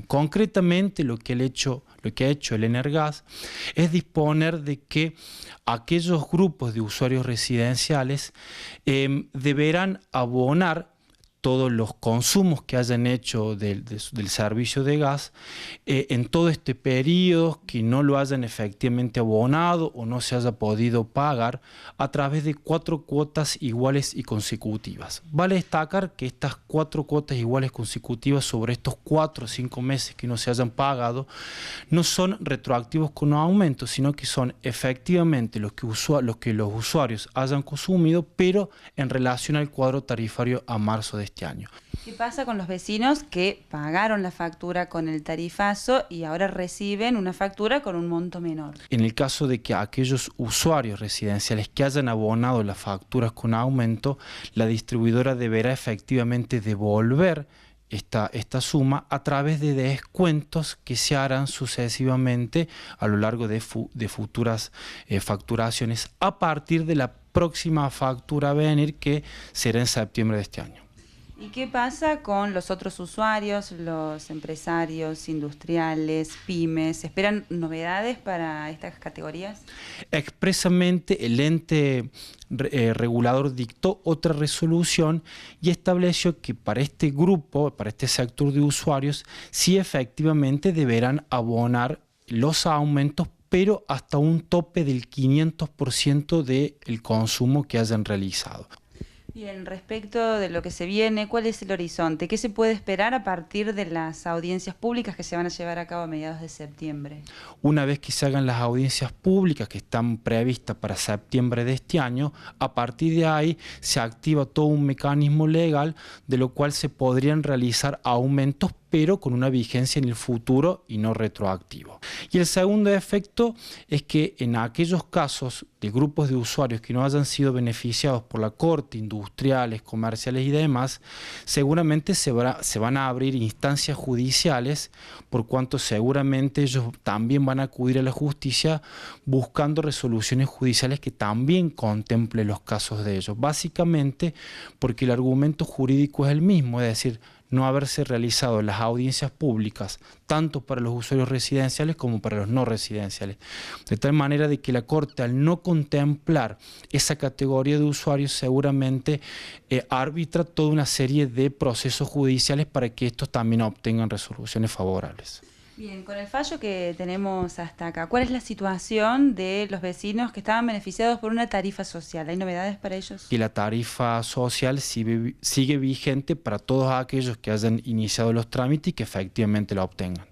Concretamente lo que ha hecho el Energas es disponer de que aquellos grupos de usuarios residenciales deberán abonar todos los consumos que hayan hecho del servicio de gas en todo este periodo, que no lo hayan efectivamente abonado o no se haya podido pagar, a través de 4 cuotas iguales y consecutivas. Vale destacar que estas 4 cuotas iguales consecutivas sobre estos 4 o 5 meses que no se hayan pagado no son retroactivos con aumento, sino que son efectivamente los que los usuarios hayan consumido, pero en relación al cuadro tarifario a marzo de este año. ¿Qué pasa con los vecinos que pagaron la factura con el tarifazo y ahora reciben una factura con un monto menor? En el caso de que aquellos usuarios residenciales que hayan abonado las facturas con aumento, la distribuidora deberá efectivamente devolver esta suma a través de descuentos que se harán sucesivamente a lo largo de futuras facturaciones a partir de la próxima factura a venir, que será en septiembre de este año. ¿Y qué pasa con los otros usuarios, los empresarios, industriales, pymes? ¿Esperan novedades para estas categorías? Expresamente el ente regulador dictó otra resolución y estableció que para este grupo, para este sector de usuarios, sí efectivamente deberán abonar los aumentos, pero hasta un tope del 500% del consumo que hayan realizado. Bien, respecto de lo que se viene, ¿cuál es el horizonte? ¿Qué se puede esperar a partir de las audiencias públicas que se van a llevar a cabo a mediados de septiembre? Una vez que se hagan las audiencias públicas que están previstas para septiembre de este año, a partir de ahí se activa todo un mecanismo legal de lo cual se podrían realizar aumentos, pero con una vigencia en el futuro y no retroactivo. Y el segundo efecto es que en aquellos casos de grupos de usuarios que no hayan sido beneficiados por la Corte, industriales, comerciales y demás, seguramente se van a abrir instancias judiciales, por cuanto seguramente ellos también van a acudir a la justicia buscando resoluciones judiciales que también contemplen los casos de ellos. Básicamente porque el argumento jurídico es el mismo, es decir, no haberse realizado las audiencias públicas tanto para los usuarios residenciales como para los no residenciales. De tal manera de que la Corte, al no contemplar esa categoría de usuarios, seguramente arbitra toda una serie de procesos judiciales para que estos también obtengan resoluciones favorables. Bien, con el fallo que tenemos hasta acá, ¿cuál es la situación de los vecinos que estaban beneficiados por una tarifa social? ¿Hay novedades para ellos? Y la tarifa social sigue vigente para todos aquellos que hayan iniciado los trámites y que efectivamente la obtengan.